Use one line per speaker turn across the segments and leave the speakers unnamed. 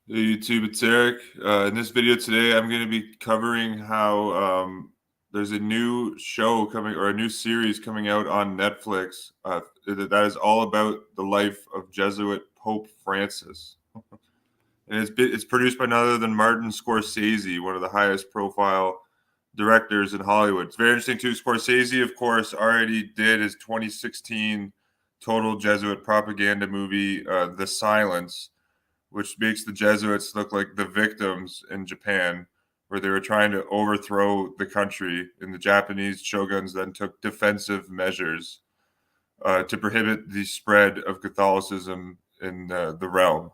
Hey YouTube, it's Eric. In this video today, I'm going to be covering how there's a new show coming or a new series coming out on Netflix that is all about the life of Jesuit Pope Francis. And it's produced by none other than Martin Scorsese, one of the highest profile directors in Hollywood. It's very interesting too. Scorsese, of course, already did his 2016 total Jesuit propaganda movie, The Silence, which makes the Jesuits look like the victims in Japan, where they were trying to overthrow the country. And the Japanese shoguns then took defensive measures to prohibit the spread of Catholicism in the realm.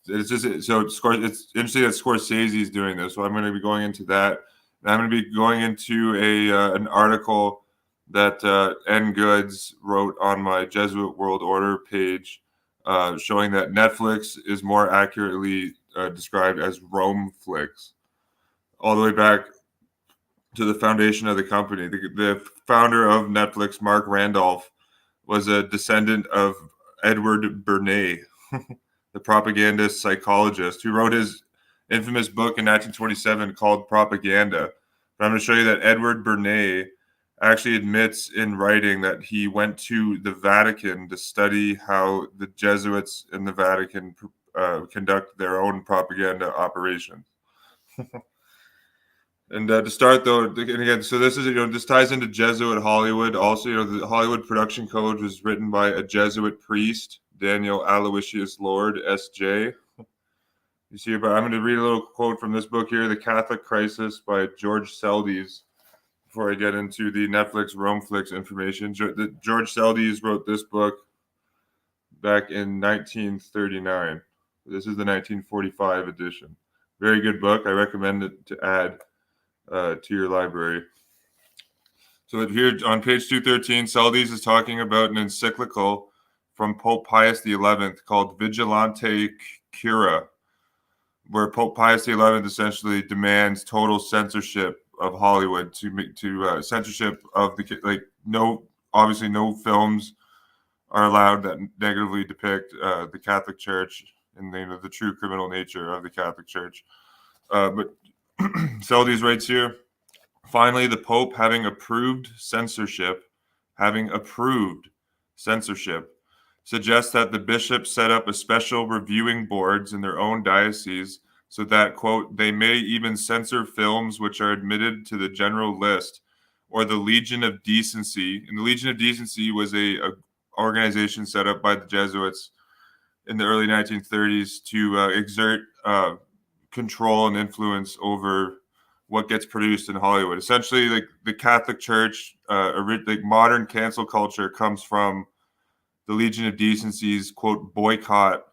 It's interesting that Scorsese is doing this. So I'm going to be going into that. And I'm going to be going into an article that N. Goods wrote on my Jesuit World Order page, showing that Netflix is more accurately described as Romeflix, all the way back to the foundation of the company. The founder of Netflix, Mark Randolph, was a descendant of Edward Bernays, the propagandist psychologist who wrote his infamous book in 1927 called Propaganda. But I'm going to show you that Edward Bernays actually admits in writing that he went to the Vatican to study how the Jesuits in the Vatican conduct their own propaganda operations. And to start though, and again, so this is, this ties into Jesuit Hollywood. Also, the Hollywood production code was written by a Jesuit priest, Daniel Aloysius Lord, S.J. You see, but I'm going to read a little quote from this book here, The Catholic Crisis by George Seldes, before I get into the Netflix Romeflix information. George Seldes wrote this book back in 1939. This is the 1945 edition. Very good book. I recommend it to add to your library. So here on page 213, Seldes is talking about an encyclical from Pope Pius XI called Vigilante Cura, where Pope Pius XI essentially demands total censorship of Hollywood, to censorship of obviously no films are allowed that negatively depict the Catholic Church and the true criminal nature of the Catholic Church. But Seldes writes here, finally, the Pope having approved censorship, suggests that the bishops set up a special reviewing boards in their own diocese so that, quote, they may even censor films which are admitted to the general list, or the Legion of Decency. And the Legion of Decency was a organization set up by the Jesuits in the early 1930s to exert control and influence over what gets produced in Hollywood. Essentially, like the Catholic Church, like modern cancel culture comes from the Legion of Decency's, quote, boycott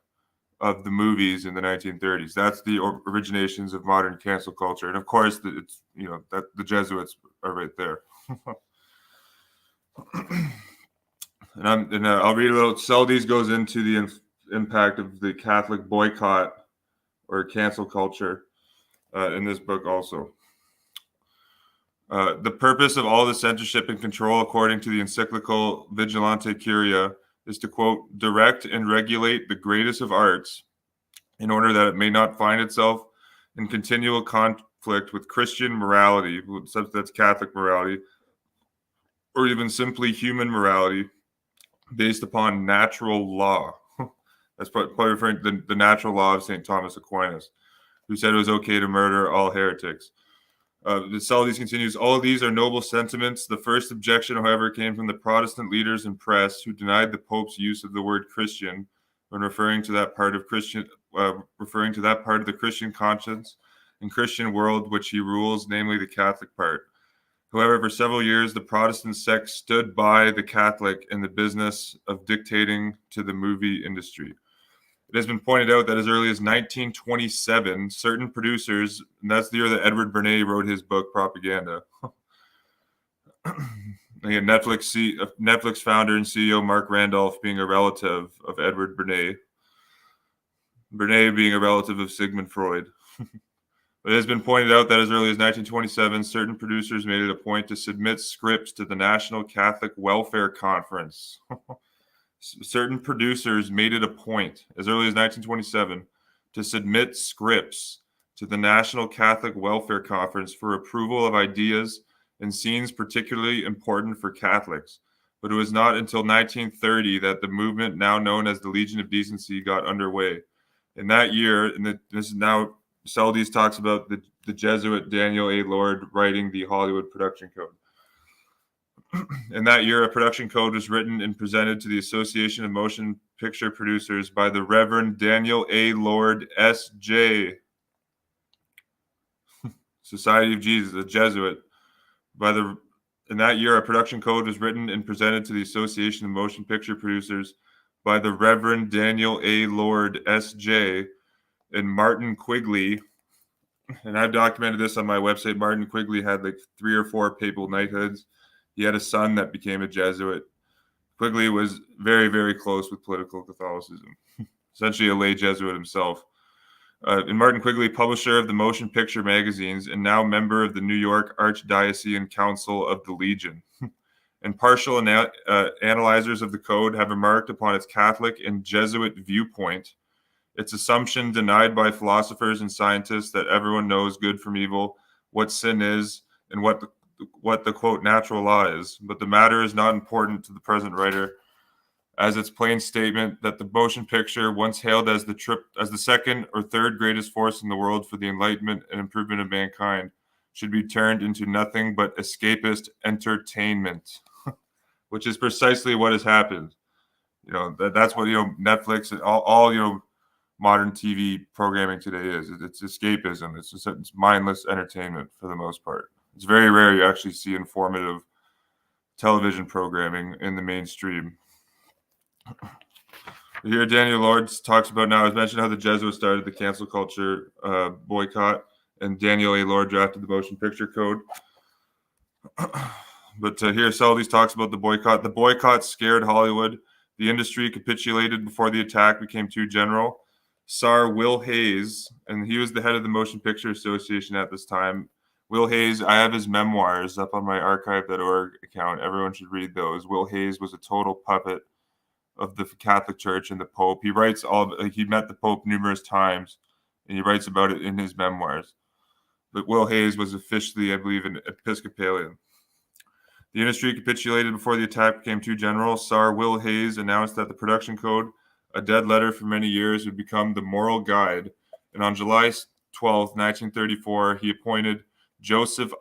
of the movies in the 1930s. That's the originations of modern cancel culture. And of course, it's, that the Jesuits are right there. And I'll read a little. Seldes goes into the impact of the Catholic boycott or cancel culture in this book also. The purpose of all the censorship and control, according to the encyclical Vigilante Curia, is to, quote, direct and regulate the greatest of arts in order that it may not find itself in continual conflict with Christian morality, that's Catholic morality, or even simply human morality based upon natural law. That's probably referring to the natural law of St. Thomas Aquinas, who said it was okay to murder all heretics. Seldes continues, all of these are noble sentiments. The first objection, however, came from the Protestant leaders and press who denied the Pope's use of the word Christian when referring to that part of the Christian conscience and Christian world which he rules, namely the Catholic part. However, for several years, the Protestant sect stood by the Catholic in the business of dictating to the movie industry. It has been pointed out that as early as 1927, certain producers, and that's the year that Edward Bernays wrote his book, Propaganda. Again, Netflix founder and CEO Mark Randolph being a relative of Edward Bernays. Bernays being a relative of Sigmund Freud. It has been pointed out that as early as 1927, certain producers made it a point to submit scripts to the National Catholic Welfare Conference. Certain producers made it a point, as early as 1927, to submit scripts to the National Catholic Welfare Conference for approval of ideas and scenes particularly important for Catholics. But it was not until 1930 that the movement now known as the Legion of Decency got underway. In that year, this is now Seldes talks about the Jesuit Daniel A. Lord writing the Hollywood Production Code. In that year, a production code was written and presented to the Association of Motion Picture Producers by the Reverend Daniel A. Lord, S.J., Society of Jesus, a Jesuit. In that year, a production code was written and presented to the Association of Motion Picture Producers by the Reverend Daniel A. Lord, S.J., and Martin Quigley. And I've documented this on my website. Martin Quigley had like 3 or 4 papal knighthoods. He had a son that became a Jesuit. Quigley was very, very close with political Catholicism, essentially a lay Jesuit himself. And Martin Quigley, publisher of the Motion Picture magazines and now member of the New York Archdiocesan Council of the Legion. And partial analyzers of the code have remarked upon its Catholic and Jesuit viewpoint, its assumption denied by philosophers and scientists that everyone knows good from evil, what sin is, and what the quote natural law is, but the matter is not important to the present writer, as its plain statement that the motion picture, once hailed as the second or third greatest force in the world for the enlightenment and improvement of mankind, should be turned into nothing but escapist entertainment, which is precisely what has happened. That's what Netflix and all modern TV programming today is. It's escapism. It's mindless entertainment for the most part. It's very rare you actually see informative television programming in the mainstream. Here, Daniel Lord talks about now, as mentioned, how the Jesuits started the cancel culture boycott, and Daniel A. Lord drafted the motion picture code. But here, Seldes talks about the boycott. The boycott scared Hollywood. The industry capitulated before the attack became too general. Tsar Will Hayes, and he was the head of the Motion Picture Association at this time. Will Hayes, I have his memoirs up on my archive.org account. Everyone should read those. Will Hayes was a total puppet of the Catholic Church and the Pope. He writes he met the Pope numerous times, and he writes about it in his memoirs. But Will Hayes was officially, I believe, an Episcopalian. The industry capitulated before the attack became too general. Tsar Will Hayes announced that the production code, a dead letter for many years, would become the moral guide. And on July 12, 1934, he appointed Joseph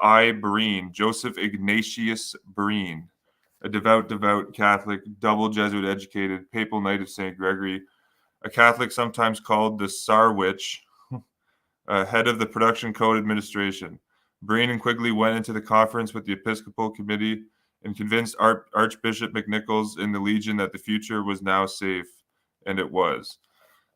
Ignatius Breen, a devout Catholic, double Jesuit educated, papal knight of St. Gregory, a Catholic sometimes called the Tsarwich, head of the Production Code Administration. Breen and Quigley went into the conference with the Episcopal Committee and convinced Archbishop McNichols in the Legion that the future was now safe, and it was.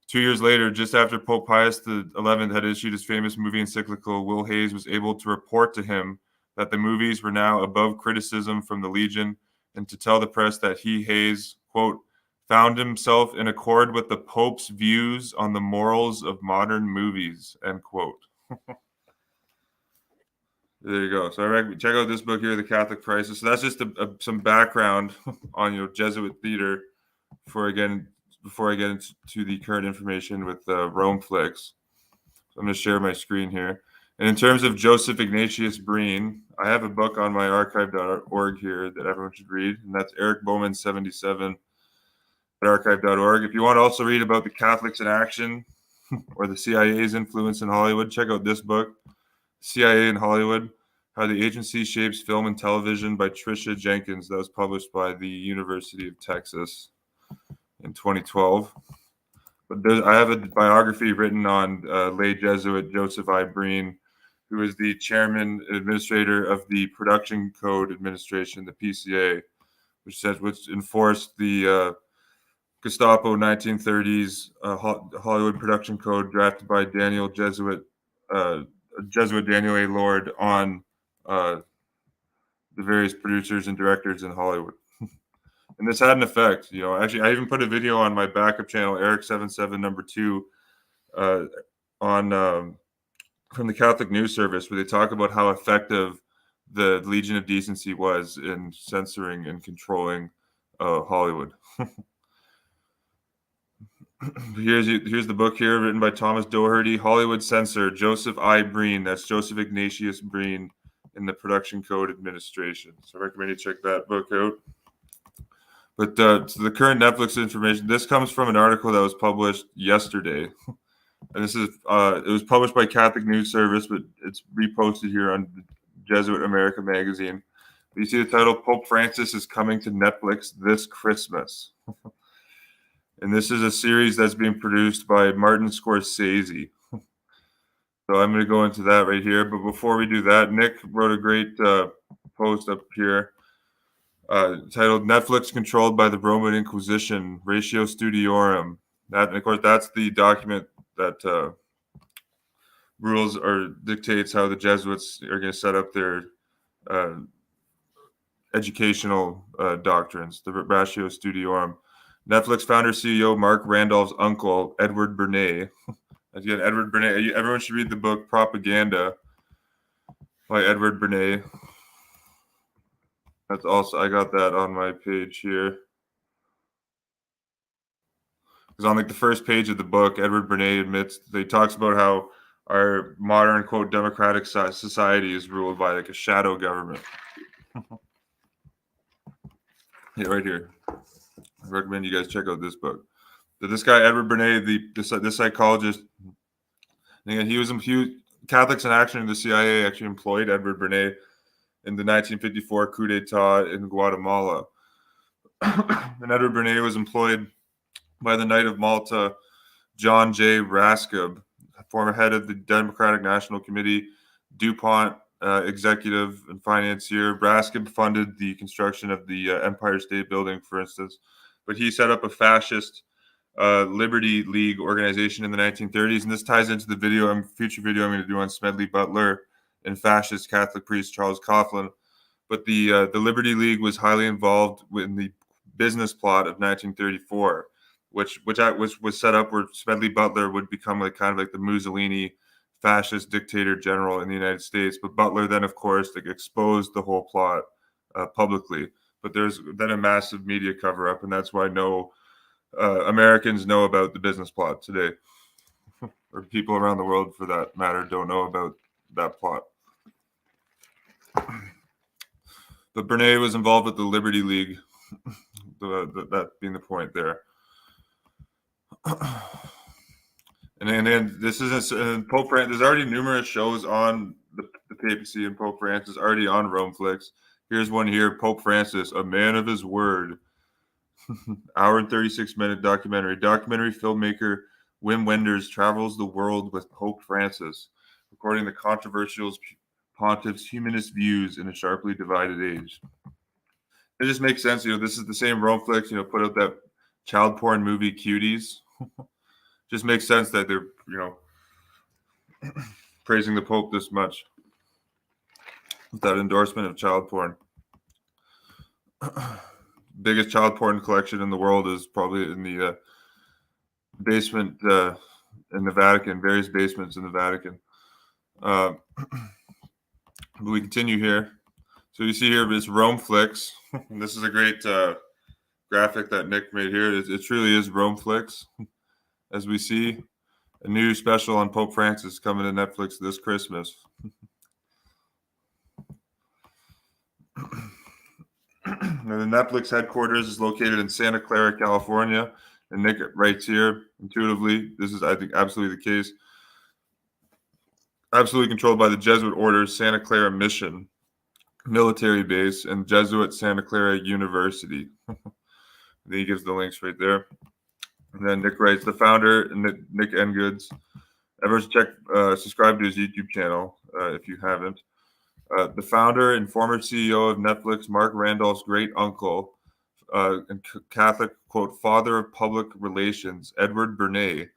2 years later, just after Pope Pius XI had issued his famous movie encyclical, Will Hayes was able to report to him that the movies were now above criticism from the Legion, and to tell the press that he, Hayes, quote, found himself in accord with the Pope's views on the morals of modern movies, end quote. There you go. So check out this book here, The Catholic Crisis. So that's just some background on Jesuit theater before I get into the current information with Romeflix. So I'm going to share my screen here. And in terms of Joseph Ignatius Breen, I have a book on my archive.org here that everyone should read, and that's Eric Bowman 77 at archive.org. If you want to also read about the Catholics in Action or the CIA's influence in Hollywood, check out this book, CIA in Hollywood, How the Agency Shapes Film and Television by Tricia Jenkins. That was published by the University of Texas in 2012. But I have a biography written on lay Jesuit Joseph I. Breen, who is the chairman administrator of the Production Code Administration, the PCA, which enforced the Gestapo 1930s Hollywood Production Code drafted by Jesuit Daniel A. Lord on the various producers and directors in Hollywood. And this had an effect. Actually, I even put a video on my backup channel, Eric77 2, from the Catholic News Service, where they talk about how effective the Legion of Decency was in censoring and controlling Hollywood. Here's the book here, written by Thomas Doherty, Hollywood censor Joseph I. Breen. That's Joseph Ignatius Breen in the Production Code Administration. So I recommend you check that book out. But so the current Netflix information, this comes from an article that was published yesterday. And this is it was published by Catholic News Service, but it's reposted here on Jesuit America magazine. You see the title, Pope Francis is coming to Netflix this Christmas. And this is a series that's being produced by Martin Scorsese. So I'm going to go into that right here. But before we do that, Nick wrote a great post up here titled Netflix Controlled by the Roman Inquisition, Ratio Studiorum. That, of course, that's the document that rules or dictates how the Jesuits are going to set up their educational doctrines, the Ratio Studiorum. Netflix founder CEO Mark Randolph's uncle, Edward Bernays. Again, Edward Bernays. Everyone should read the book Propaganda by Edward Bernays. That's also, I got that on my page here. Because on like the first page of the book, Edward Bernays admits, he talks about how our modern, quote, democratic society is ruled by like a shadow government. Yeah, right here. I recommend you guys check out this book. This guy, Edward Bernays, this psychologist, he was Catholics in Action in the CIA actually employed Edward Bernays in the 1954 coup d'etat in Guatemala. And Edward Bernays was employed by the Knight of Malta, John J. Raskob, former head of the Democratic National Committee, DuPont executive and financier. Raskob funded the construction of the Empire State Building, for instance, but he set up a fascist Liberty League organization in the 1930s, and this ties into the future video I'm going to do on Smedley Butler and fascist Catholic priest Charles Coughlin. But the Liberty League was highly involved in the business plot of 1934, which was set up where Smedley Butler would become like the Mussolini fascist dictator general in the United States. But Butler then, of course, exposed the whole plot publicly. But there's then a massive media cover up, and that's why no Americans know about the business plot today, or people around the world, for that matter, don't know about that plot. But Bernays was involved with the Liberty League, that being the point there. And then this is Pope Francis. There's already numerous shows on the papacy and Pope Francis already on Romeflix. Here's one here, Pope Francis, a man of his word. Hour and 36-minute documentary. Documentary filmmaker Wim Wenders travels the world with Pope Francis, recording the controversial pontiff's humanist views in a sharply divided age. It just makes sense. This is the same Romeflix, put out that child porn movie Cuties. Just makes sense that they're, praising the Pope this much with that endorsement of child porn. Biggest child porn collection in the world is probably in the basement in the Vatican, various basements in the Vatican. But we continue here. So you see here this Romeflix. And this is a great graphic that Nick made here. It truly is Romeflix. As we see, a new special on Pope Francis coming to Netflix this Christmas. Now, the Netflix headquarters is located in Santa Clara, California. And Nick writes here, intuitively, this is, I think, absolutely the case. Absolutely controlled by the Jesuit Order's Santa Clara Mission military base and Jesuit Santa Clara University. Then he gives the links right there. And then Nick writes, the founder, Nick Engoods. Everyone subscribe to his YouTube channel if you haven't. The founder and former CEO of Netflix, Mark Randolph's great uncle and Catholic, quote, father of public relations, Edward Bernays,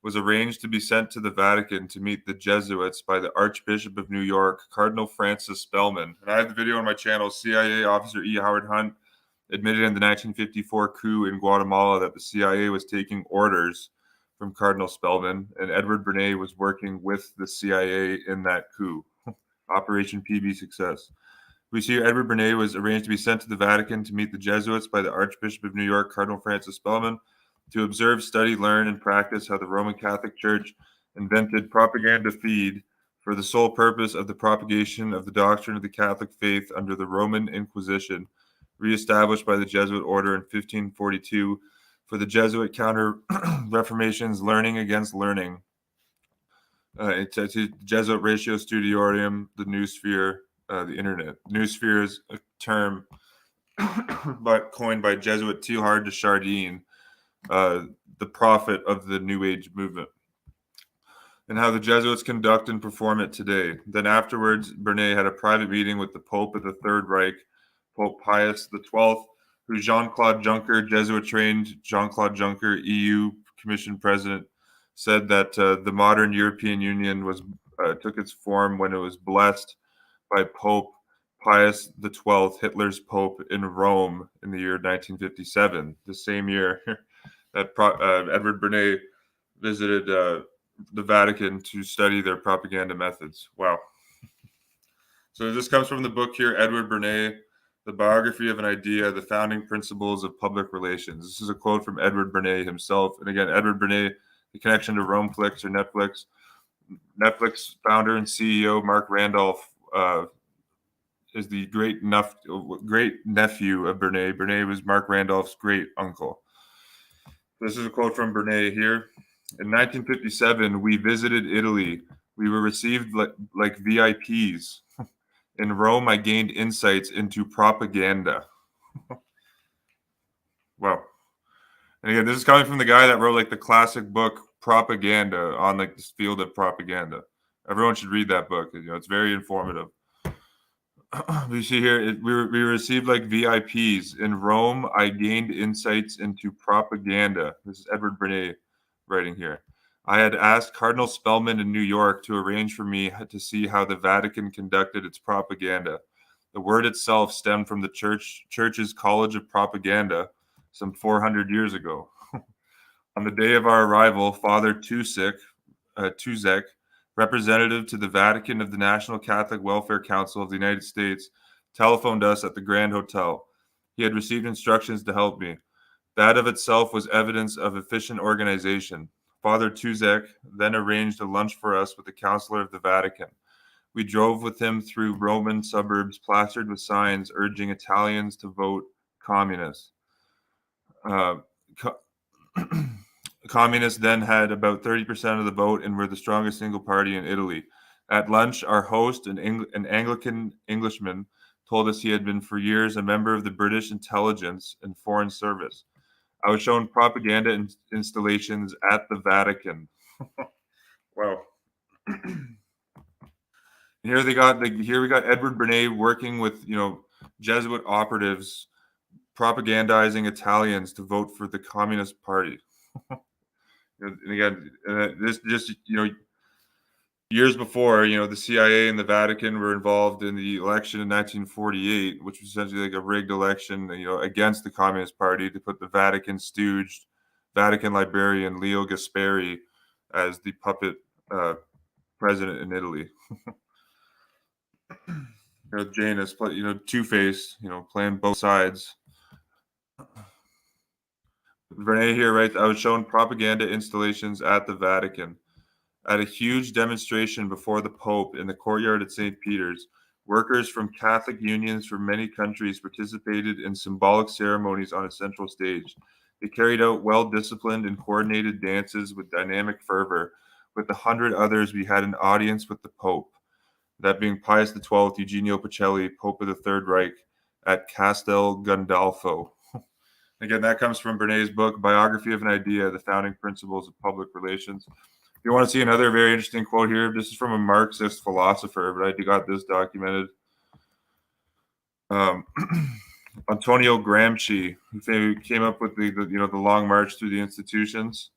was arranged to be sent to the Vatican to meet the Jesuits by the Archbishop of New York, Cardinal Francis Spellman. And I have the video on my channel. CIA officer E. Howard Hunt admitted in the 1954 coup in Guatemala that the CIA was taking orders from Cardinal Spellman, and Edward Bernays was working with the CIA in that coup. Operation PB success. We see Edward Bernays was arranged to be sent to the Vatican to meet the Jesuits by the Archbishop of New York, Cardinal Francis Spellman. to observe, study, learn, and practice how the Roman Catholic Church invented propaganda feed for the sole purpose of the propagation of the doctrine of the Catholic faith under the Roman Inquisition, reestablished by the Jesuit order in 1542 for the Jesuit counter-reformation's learning against learning. It's the Jesuit Ratio Studiorum, the Noosphere, the Internet. Noosphere is a term but coined by Jesuit Teilhard de Chardin, the prophet of the New Age movement, and how the Jesuits conduct and perform it today. Then afterwards, Bernet had a private meeting with the Pope of the Third Reich, Pope Pius XII, who Jean-Claude Juncker, Jesuit-trained Jean-Claude Juncker, EU Commission President, said that the modern European Union took its form when it was blessed by Pope Pius XII, Hitler's Pope, in Rome in the year 1957, the same year that Edward Bernays visited the Vatican to study their propaganda methods. Wow. So this comes from the book here, Edward Bernays, The Biography of an Idea, The Founding Principles of Public Relations. This is a quote from Edward Bernays himself. And again, Edward Bernays, the connection to Romeflix or Netflix. Netflix founder and CEO Mark Randolph is the great nephew of Bernays. Bernays was Mark Randolph's great uncle. This is a quote from Bernays here. In 1957, we visited Italy. We were received like VIPs. In Rome, I gained insights into propaganda. Wow. And again, this is coming from the guy that wrote like the classic book Propaganda on like this field of propaganda. Everyone should read that book. You know, it's very informative. We see here, we received like VIPs. In Rome, I gained insights into propaganda. This is Edward Bernays writing here. I had asked Cardinal Spellman in New York to arrange for me to see how the Vatican conducted its propaganda. The word itself stemmed from the Church's College of Propaganda some 400 years ago. On the day of our arrival, Father Tuzek, representative to the Vatican of the National Catholic Welfare Council of the United States, telephoned us at the Grand Hotel. He had received instructions to help me. That of itself was evidence of efficient organization. Father Tuzek then arranged a lunch for us with the counselor of the Vatican. We drove with him through Roman suburbs plastered with signs urging Italians to vote communist. Communists then had about 30% of the vote and were the strongest single party in Italy. At lunch, our host, an Anglican Englishman, told us he had been for years a member of the British intelligence and foreign service. I was shown propaganda installations at the Vatican. Wow. Here we got Edward Bernays working with Jesuit operatives propagandizing Italians to vote for the Communist Party. And again, this just years before, the CIA and the Vatican were involved in the election in 1948, which was essentially like a rigged election, against the Communist Party to put the Vatican stooge, Vatican librarian Leo Gasperi as the puppet president in Italy. Jane is two-faced, playing both sides. Bernays here writes, I was shown propaganda installations at the Vatican. At a huge demonstration before the Pope in the courtyard at St. Peter's, workers from Catholic unions from many countries participated in symbolic ceremonies on a central stage. They carried out well-disciplined and coordinated dances with dynamic fervor. With 100 others, we had an audience with the Pope, that being Pius XII, Eugenio Pacelli, Pope of the Third Reich, at Castel Gandolfo. Again, that comes from Bernays' book, Biography of an Idea, The Founding Principles of Public Relations. If you want to see another very interesting quote here, this is from a Marxist philosopher, but I got this documented. Antonio Gramsci, who came up with the Long March through the institutions.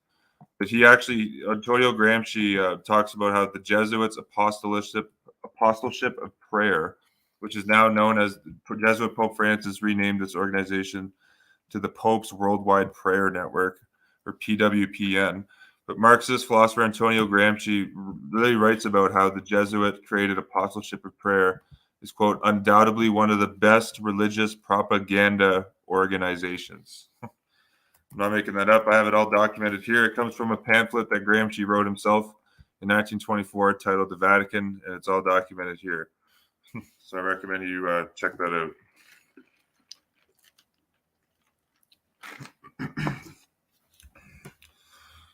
But Antonio Gramsci talks about how the Jesuits' apostoleship of prayer, which is now known as Jesuit Pope Francis renamed this organization to the Pope's Worldwide Prayer Network, or PWPN. But Marxist philosopher Antonio Gramsci really writes about how the Jesuit created apostleship of prayer is, quote, undoubtedly one of the best religious propaganda organizations. I'm not making that up. I have it all documented here. It comes from a pamphlet that Gramsci wrote himself in 1924 titled The Vatican, and it's all documented here. So I recommend you check that out.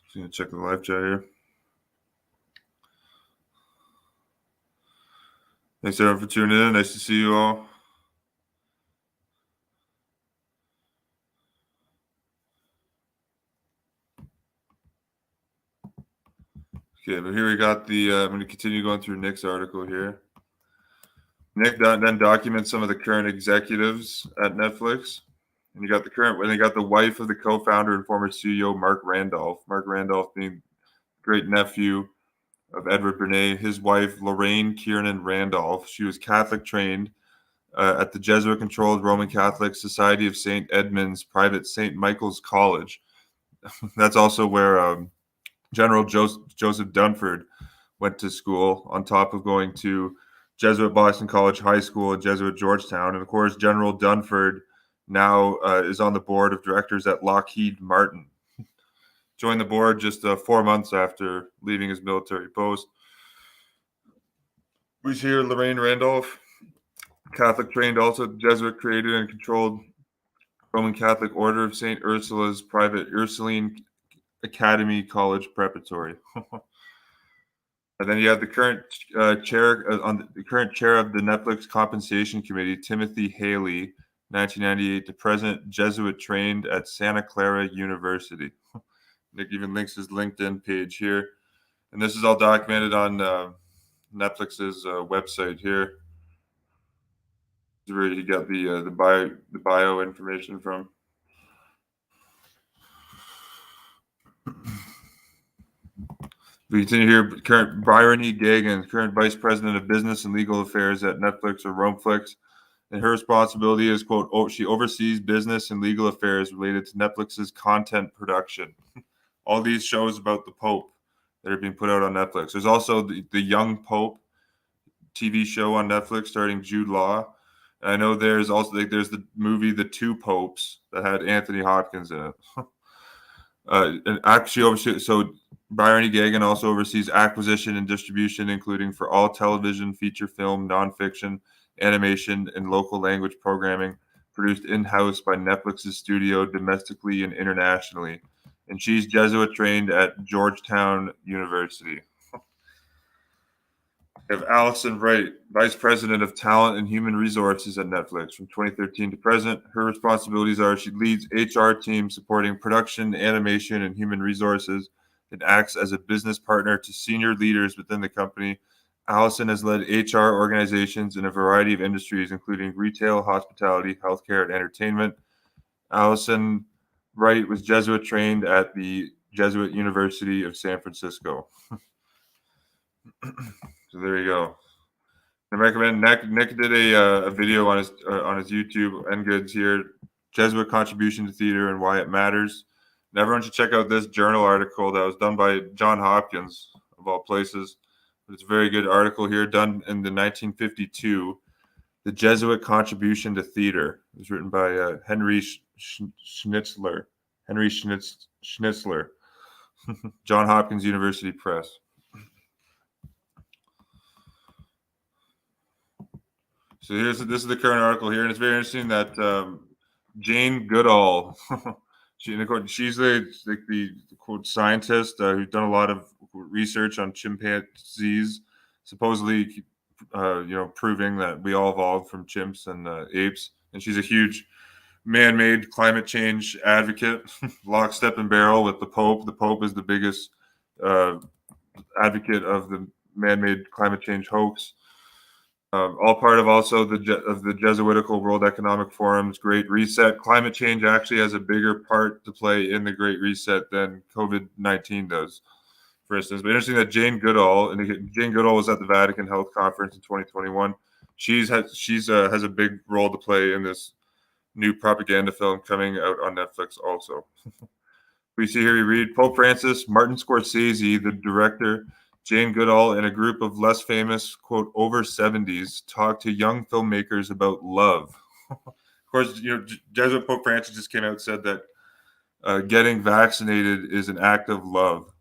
Just gonna check the live chat here. Thanks everyone for tuning in. Nice to see you all. Okay, but here we got the. I'm going to continue going through Nick's article here. Nick then documents some of the current executives at Netflix, and you got the current. When they got the wife of the co-founder and former CEO Mark Randolph. Mark Randolph being great nephew of Edward Bernays. His wife Lorraine Kiernan Randolph. She was Catholic trained at the Jesuit-controlled Roman Catholic Society of St. Edmund's private St. Michael's College. That's also where General Joseph Dunford went to school, on top of going to Jesuit Boston College High School at Jesuit Georgetown. And of course, General Dunford now is on the board of directors at Lockheed Martin. Joined the board just 4 months after leaving his military post. We see here Lorraine Randolph, Catholic trained, also Jesuit created and controlled Roman Catholic Order of St. Ursula's private Ursuline Academy College Preparatory. And then you have the current chair the current chair of the Netflix Compensation Committee, Timothy Haley, 1998 to present, Jesuit trained at Santa Clara University. Nick even links his LinkedIn page here, and this is all documented on Netflix's website here. This is where you got the bio information from. We continue here. Current Bryony Gagan, current vice president of business and legal affairs at Netflix or Romeflix, and her responsibility is, quote, she oversees business and legal affairs related to Netflix's content production. All these shows about the Pope that are being put out on Netflix. There's also the Young Pope TV show on Netflix starring Jude Law. And I know there's also there's the movie The Two Popes that had Anthony Hopkins in it. And actually, so Bryony Gagan also oversees acquisition and distribution, including for all television, feature film, nonfiction, animation, and local language programming produced in-house by Netflix's studio domestically and internationally. And she's Jesuit trained at Georgetown University. We have Allison Wright, Vice President of Talent and Human Resources at Netflix from 2013 to present. Her responsibilities are she leads HR teams supporting production, animation, and human resources, and acts as a business partner to senior leaders within the company. Allison has led HR organizations in a variety of industries, including retail, hospitality, healthcare, and entertainment. Allison Wright was Jesuit trained at the Jesuit University of San Francisco. So there you go. I recommend Nick did a video on his YouTube NGoods here, Jesuit contribution to theater and why it matters. And everyone should check out this journal article that was done by John Hopkins, of all places. But it's a very good article here, done in the 1952. The Jesuit Contribution to Theater. It was written by Henry Schnitzler. Schnitzler. John Hopkins University Press. So this is the current article here, and it's very interesting that Jane Goodall, she's the quote scientist who's done a lot of research on chimpanzees, supposedly proving that we all evolved from chimps and apes, and she's a huge man-made climate change advocate, lockstep and barrel with the Pope. The Pope is the biggest advocate of the man-made climate change hoax. All part of also the Jesuitical World Economic Forum's Great Reset. Climate change actually has a bigger part to play in the Great Reset than COVID-19 does, for instance. But interesting that Jane Goodall, and Jane Goodall was at the Vatican Health Conference in 2021. She has a big role to play in this new propaganda film coming out on Netflix also. We see here, we read Pope Francis, Martin Scorsese, the director, Jane Goodall, and a group of less famous, quote, over 70s talk to young filmmakers about love. Of course, Jesuit Pope Francis just came out and said that getting vaccinated is an act of love.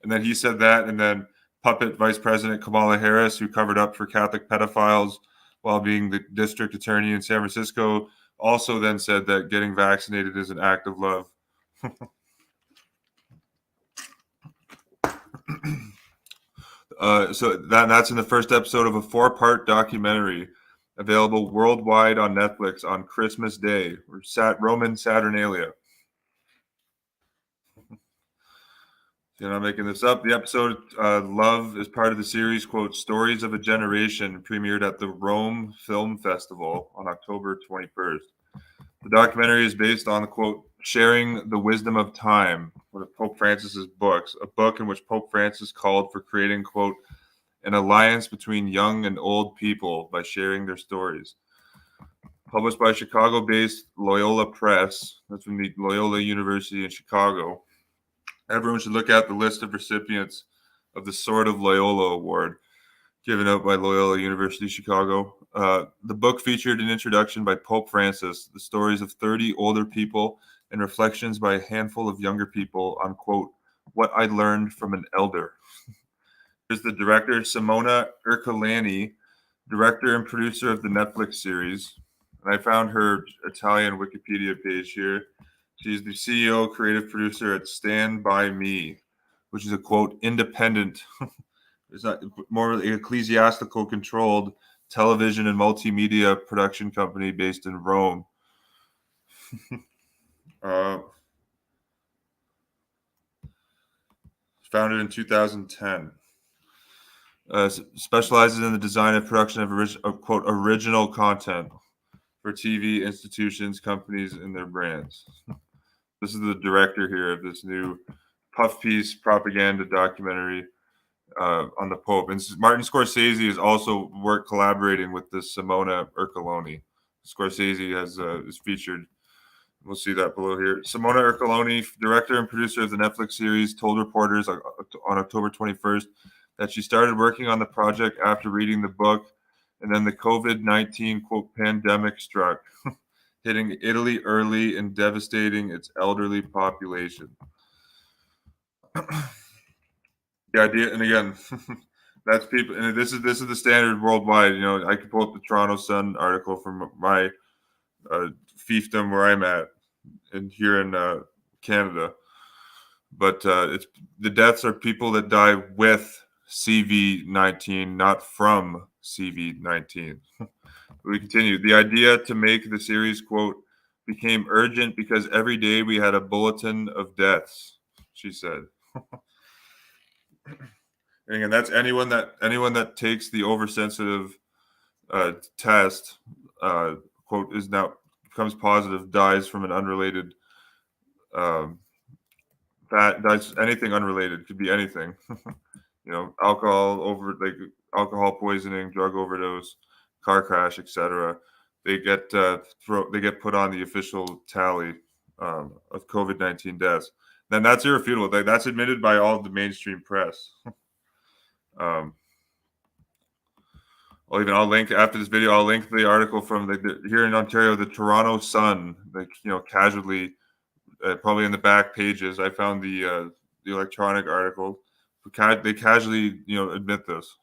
And then he said that, and then puppet Vice President Kamala Harris, who covered up for Catholic pedophiles while being the district attorney in San Francisco, also then said that getting vaccinated is an act of love. So that's in the first episode of a 4-part documentary available worldwide on Netflix on Christmas Day, or Roman Saturnalia. You're not making this up. The episode Love is part of the series, quote, Stories of a Generation, premiered at the Rome Film Festival on October 21st. The documentary is based on the, quote, Sharing the Wisdom of Time, one of Pope Francis's books, a book in which Pope Francis called for creating, quote, an alliance between young and old people by sharing their stories. Published by Chicago-based Loyola Press, that's from the Loyola University in Chicago. Everyone should look at the list of recipients of the Sword of Loyola Award, given out by Loyola University Chicago. The book featured an introduction by Pope Francis, the stories of 30 older people, and reflections by a handful of younger people on, quote, what I learned from an elder. There's the director, Simona Ercolani, director and producer of the Netflix series. And I found her Italian Wikipedia page here. She's the CEO, creative producer at Stand By Me, which is a, quote, independent, it's not more like ecclesiastical controlled television and multimedia production company based in Rome. Founded in 2010. Specializes in the design and production of quote, original content for TV, institutions, companies, and their brands. This is the director here of this new puff piece propaganda documentary on the Pope. And Martin Scorsese is also collaborating with this Simona Ercolani. Scorsese is featured. We'll see that below here. Simona Ercolani, director and producer of the Netflix series, told reporters on October 21st that she started working on the project after reading the book, and then the COVID-19, quote, pandemic struck, hitting Italy early and devastating its elderly population. The idea, and again, that's people, and this is the standard worldwide. You know, I could pull up the Toronto Sun article from my fiefdom where I'm at, and here in Canada. But it's the deaths are people that die with CV-19, not from CV-19. We continue. The idea to make the series, quote, became urgent because every day we had a bulletin of deaths, she said. And again, that's anyone that takes the oversensitive test, quote, is now becomes positive, dies from an unrelated dies anything unrelated, could be anything. You know, alcohol poisoning, drug overdose, car crash, etc. They get put on the official tally of COVID-19 deaths. Then that's irrefutable. That's admitted by all of the mainstream press. I'll link after this video. I'll link the article from here in Ontario, the Toronto Sun. Casually, probably in the back pages, I found the electronic article. They casually, admit this.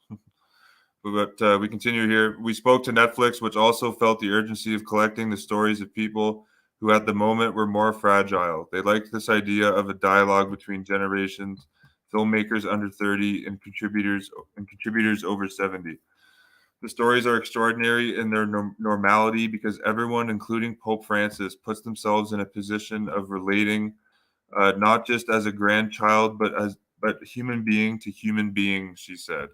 But we continue here. We spoke to Netflix, which also felt the urgency of collecting the stories of people who at the moment were more fragile. They liked this idea of a dialogue between generations, filmmakers under 30 and contributors over 70. The stories are extraordinary in their normality because everyone, including Pope Francis, puts themselves in a position of relating, not just as a grandchild, but human being to human being, she said.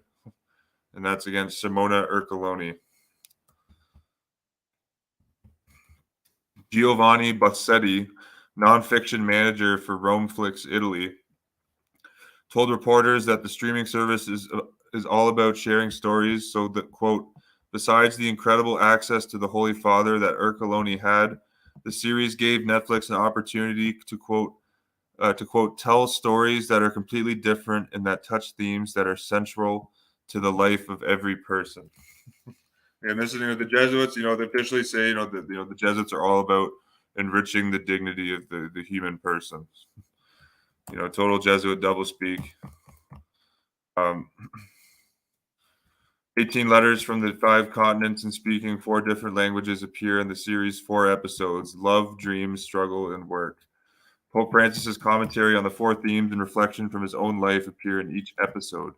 And that's again Simona Ercolani. Giovanni Bossetti, nonfiction manager for Romeflix Italy, told reporters that the streaming service is all about sharing stories, so that, quote, besides the incredible access to the Holy Father that Ercolani had, the series gave Netflix an opportunity to quote, tell stories that are completely different and that touch themes that are central to the life of every person. And this is, the Jesuits, they officially say, the Jesuits are all about enriching the dignity of the human person. Total Jesuit doublespeak. 18 letters from the 5 continents and speaking 4 different languages appear in the series' 4 episodes: love, dreams, struggle, and work. Pope Francis's commentary on the 4 themes and reflection from his own life appear in each episode.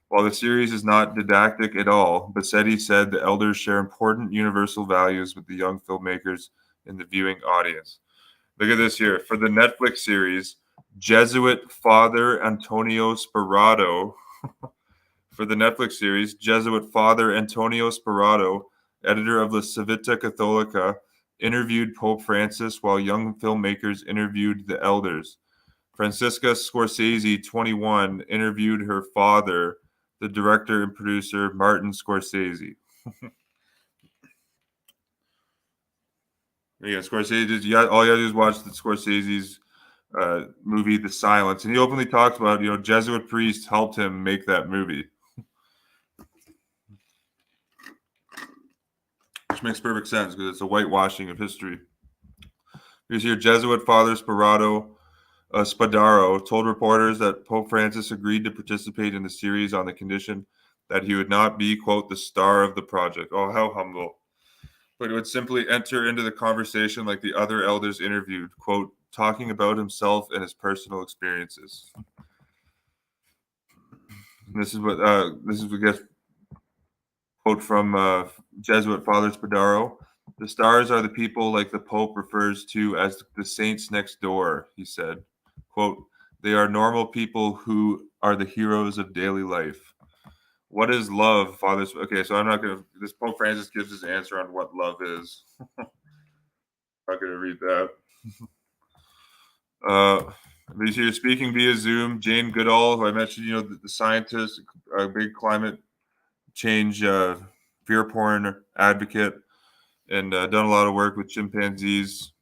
While the series is not didactic at all, Bassetti said the elders share important universal values with the young filmmakers and the viewing audience. Look at this here. For the Netflix series, Jesuit Father Antonio Sperato editor of La Civita Catholica, interviewed Pope Francis while young filmmakers interviewed the elders. Francisca Scorsese, 21, interviewed her father, the director and producer Martin Scorsese. Yeah, Scorsese. All you gotta do is watch the Scorsese's movie, The Silence, and he openly talks about Jesuit priests helped him make that movie, which makes perfect sense because it's a whitewashing of history. Here's your Jesuit Father Spadaro told reporters that Pope Francis agreed to participate in the series on the condition that he would not be, quote, the star of the project. Oh, how humble. But would simply enter into the conversation like the other elders interviewed, quote, talking about himself and his personal experiences. And this is what we get, quote from Jesuit Father Spadaro. The stars are the people like the Pope refers to as the saints next door, he said. Quote, they are normal people who are the heroes of daily life. What is love, Father? Okay, so I'm not going to, this Pope Francis gives his answer on what love is. I'm not going to read that. He's here speaking via Zoom. Jane Goodall, who I mentioned, the scientist, a big climate change fear porn advocate, and done a lot of work with chimpanzees.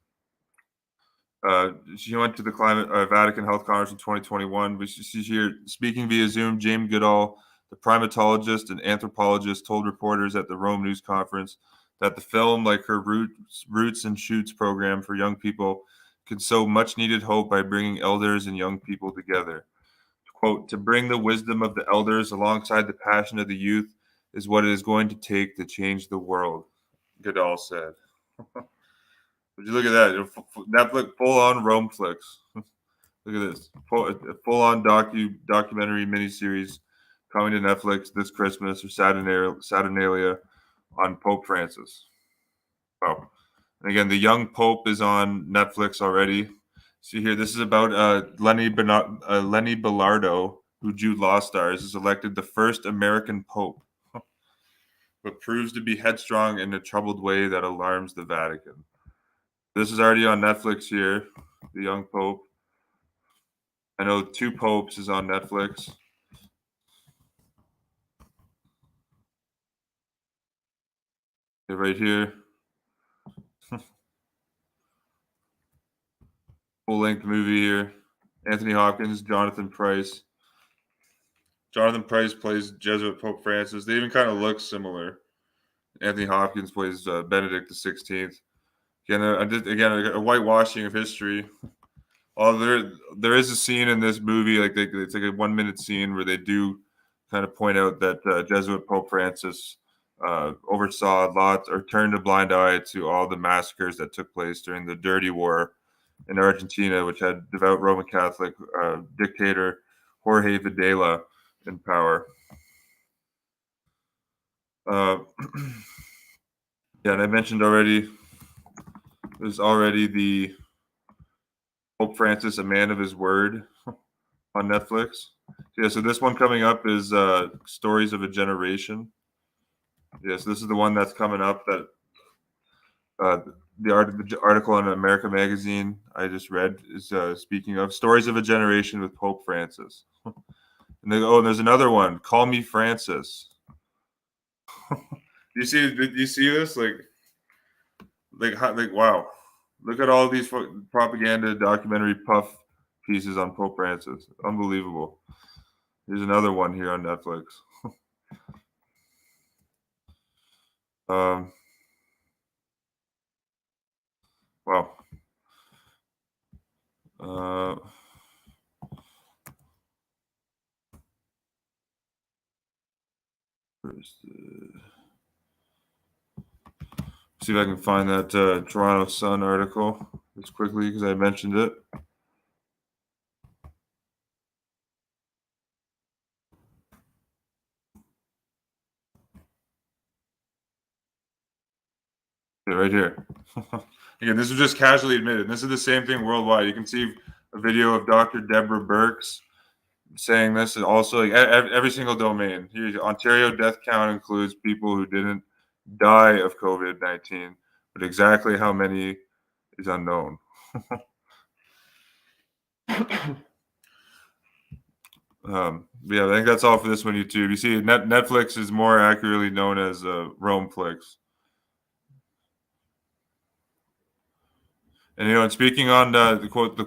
She went to the Climate Vatican Health Congress in 2021. But she's here speaking via Zoom. Jane Goodall, the primatologist and anthropologist, told reporters at the Rome News Conference that the film, like her Roots and Shoots program for young people, can sow much needed hope by bringing elders and young people together. Quote, to bring the wisdom of the elders alongside the passion of the youth is what it is going to take to change the world, Goodall said. Would you look at that? Netflix, full on Romeflix. Look at this. Full on documentary miniseries coming to Netflix this Christmas, or Saturnalia on Pope Francis. Wow. And again, the young Pope is on Netflix already. See here, this is about Lenny Belardo, who Jude Law stars, is elected the first American Pope, but proves to be headstrong in a troubled way that alarms the Vatican. This is already on Netflix here, the young Pope. I know Two Popes is on Netflix. Right here. Full-length movie here. Anthony Hopkins, Jonathan Pryce. Jonathan Pryce plays Jesuit Pope Francis. They even kind of look similar. Anthony Hopkins plays Benedict XVI. Again, a whitewashing of history. There is a scene in this movie, it's like a 1-minute scene where they do kind of point out that Jesuit Pope Francis oversaw lots or turned a blind eye to all the massacres that took place during the Dirty War in Argentina, which had devout Roman Catholic dictator Jorge Videla in power. Yeah, and I mentioned already, there's already the Pope Francis, a man of his word, on Netflix. Yeah, so this one coming up is Stories of a Generation. Yeah, so this is the one that's coming up that the article in America Magazine I just read is speaking of Stories of a Generation with Pope Francis. And there's another one, Call Me Francis. Did you see this? Wow. Look at all these propaganda documentary puff pieces on Pope Francis. Unbelievable. There's another one here on Netflix. Wow. Uh, see if I can find that Toronto Sun article just quickly because I mentioned it. Yeah, right here. Again, this was just casually admitted. This is the same thing worldwide. You can see a video of Dr. Deborah Birx saying this, and also like every single domain. Here, Ontario death count includes people who didn't die of COVID-19, but exactly how many is unknown. Yeah, I think that's all for this one, YouTube. You see, Netflix is more accurately known as Romeflix. And and speaking on the quote,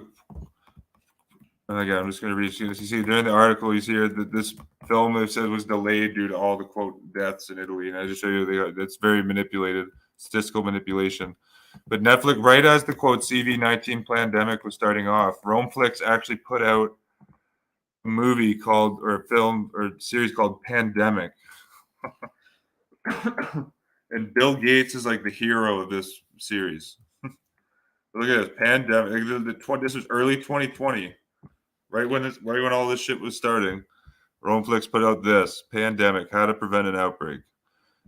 and again, I'm just going to read this. You see, during the article, you see here that this film they said was delayed due to all the quote deaths in Italy, and I just show you that's very manipulated, statistical manipulation. But Netflix, right as the quote CV-19 pandemic was starting off, Romeflix actually put out a movie called, or a film or series called Pandemic. And Bill Gates is like the hero of this series. Look at this pandemic. This was early 2020, right when all this shit was starting. Romeflix put out this Pandemic: How to Prevent an Outbreak.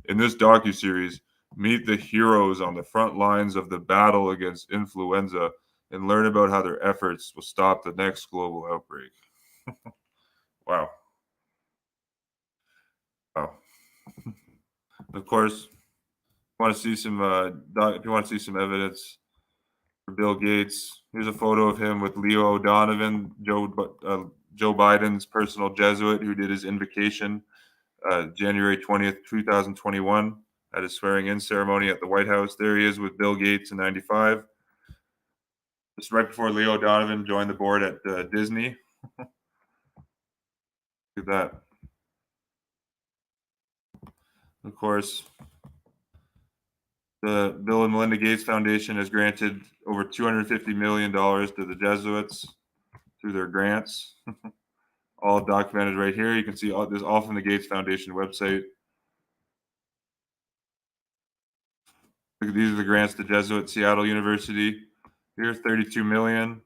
In this docuseries, meet the heroes on the front lines of the battle against influenza and learn about how their efforts will stop the next global outbreak. Wow. Wow. Of course, want to see some if you want to see some evidence for Bill Gates, here's a photo of him with Leo O'Donovan, Joe Biden's personal Jesuit who did his invocation January 20th, 2021 at his swearing-in ceremony at the White House. There he is with Bill Gates in 95. Just right before Leo O'Donovan joined the board at Disney. Look at that. Of course, the Bill and Melinda Gates Foundation has granted over $250 million to the Jesuits through their grants. All documented right here. You can see all this all from the Gates Foundation website. These are the grants to Jesuit Seattle University. Here's 32 million.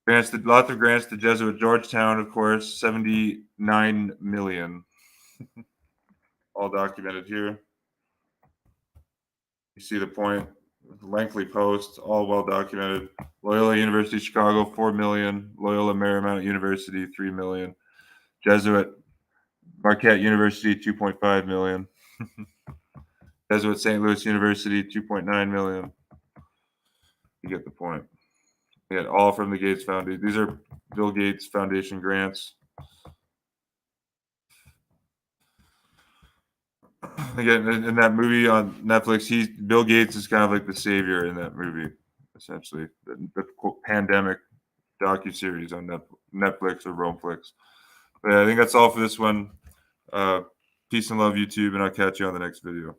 Lots of grants to Jesuit Georgetown, of course, 79 million. All documented here. You see the point. Lengthy post, all well documented. Loyola University Chicago, 4 million. Loyola Marymount University, 3 million. Jesuit Marquette University, 2.5 million. Jesuit St. Louis University, 2.9 million. You get the point. Yeah, all from the Gates Foundation. These are Bill Gates Foundation grants. Again, in that movie on Netflix, Bill Gates is kind of like the savior in that movie, essentially. The quote, pandemic docuseries on Netflix or Romeflix. But yeah, I think that's all for this one. Peace and love, YouTube, and I'll catch you on the next video.